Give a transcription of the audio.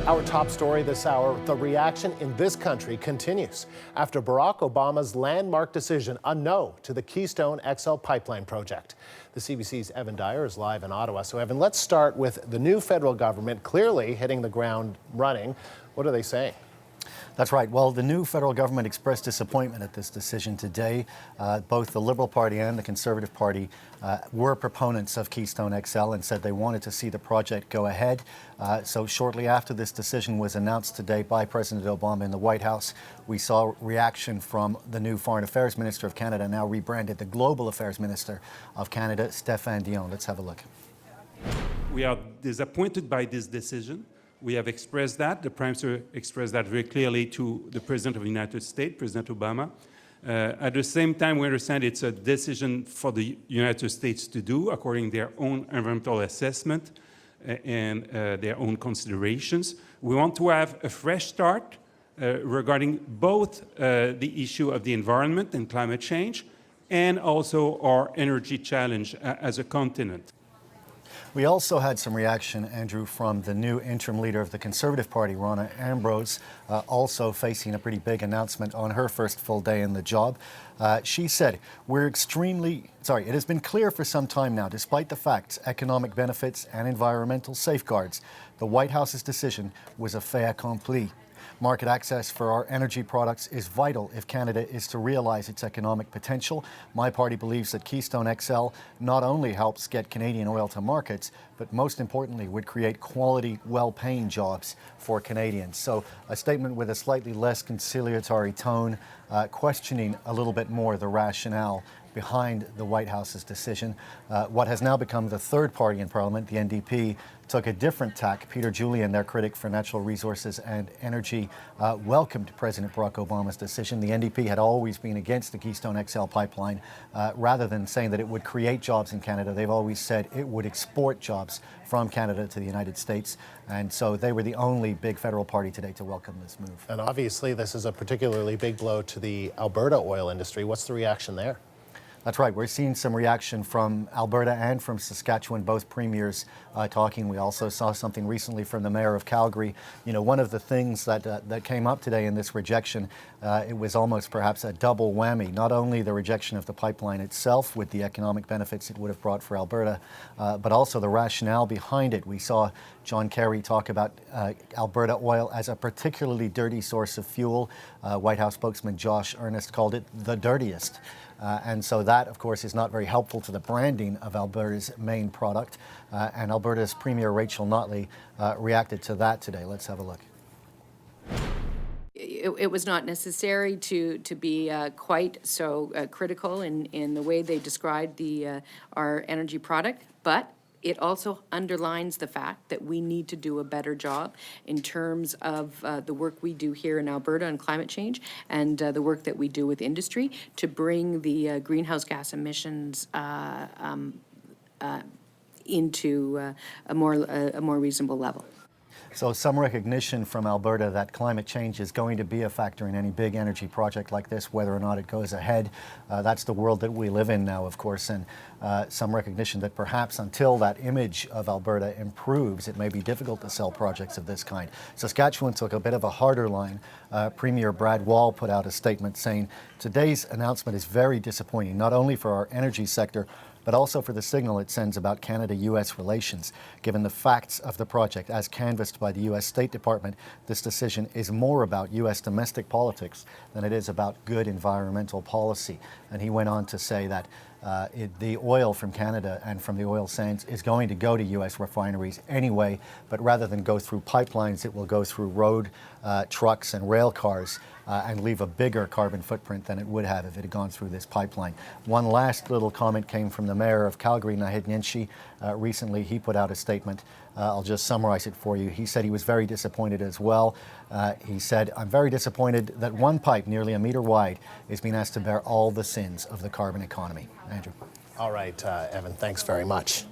Our top story this hour, the reaction in this country continues after Barack Obama's landmark decision, a no to the Keystone XL pipeline project. The CBC's Evan Dyer is live in Ottawa. So Evan, let's start with the new federal government clearly hitting the ground running. What are they saying? That's right. Well, the new federal government expressed disappointment at this decision today. Both the Liberal Party and the Conservative Party were proponents of Keystone XL and said they wanted to see the project go ahead. So shortly after this decision was announced today by President Obama in the White House, we saw reaction from the new Foreign Affairs Minister of Canada, now rebranded the Global Affairs Minister of Canada, Stéphane Dion. Let's have a look. We are disappointed by this decision. We have expressed that. The Prime Minister expressed that very clearly to the President of the United States, President Obama. At the same time, we understand it's a decision for the United States to do according to their own environmental assessment and their own considerations. We want to have a fresh start regarding both the issue of the environment and climate change and also our energy challenge as a continent. We also had some reaction, Andrew, from the new interim leader of the Conservative Party, Rona Ambrose, also facing a pretty big announcement on her first full day in the job. She said, it has been clear for some time now, despite the facts, economic benefits and environmental safeguards, the White House's decision was a fait accompli. Market access for our energy products is vital if Canada is to realize its economic potential. My party believes that Keystone XL not only helps get Canadian oil to markets, but most importantly would create quality, well-paying jobs for Canadians. So a statement with a slightly less conciliatory tone, questioning a little bit more the rationale behind the White House's decision. What has now become the third party in Parliament, the NDP, took a different tack. Peter Julian, their critic for natural resources and energy, welcomed President Barack Obama's decision. The NDP had always been against the Keystone XL pipeline. Rather than saying that it would create jobs in Canada, they've always said it would export jobs from Canada to the United States. And so they were the only big federal party today to welcome this move. And obviously this is a particularly big blow to the Alberta oil industry. What's the reaction there? That's right. We're seeing some reaction from Alberta and from Saskatchewan, both premiers talking. We also saw something recently from the mayor of Calgary. You know, one of the things that came up today in this rejection, it was almost perhaps a double whammy. Not only the rejection of the pipeline itself with the economic benefits it would have brought for Alberta, but also the rationale behind it. We saw John Kerry talk about Alberta oil as a particularly dirty source of fuel. White House spokesman Josh Earnest called it the dirtiest. And so that, of course, is not very helpful to the branding of Alberta's main product. And Alberta's Premier Rachel Notley reacted to that today. Let's have a look. It was not necessary to be quite so critical in the way they described our energy product, but it also underlines the fact that we need to do a better job in terms of the work we do here in Alberta on climate change and the work that we do with industry to bring the greenhouse gas emissions into a more reasonable level. So some recognition from Alberta that climate change is going to be a factor in any big energy project like this, whether or not it goes ahead. That's the world that we live in now, of course, and some recognition that perhaps until that image of Alberta improves, it may be difficult to sell projects of this kind. Saskatchewan took a bit of a harder line. Premier Brad Wall put out a statement saying, today's announcement is very disappointing, not only for our energy sector, but also for the signal it sends about Canada-U.S. relations. Given the facts of the project as canvassed by the U.S. State Department, this decision is more about U.S. domestic politics than it is about good environmental policy. And he went on to say that the oil from Canada and from the oil sands is going to go to U.S. refineries anyway, but rather than go through pipelines, it will go through road, trucks and rail cars and leave a bigger carbon footprint than it would have if it had gone through this pipeline. One last little comment came from the mayor of Calgary, Naheed Nenshi. Recently, he put out a statement. I'll just summarize it for you. He said he was very disappointed as well. He said, I'm very disappointed that one pipe nearly a meter wide is being asked to bear all the sins of the carbon economy. Andrew. All right, Evan, thanks very much.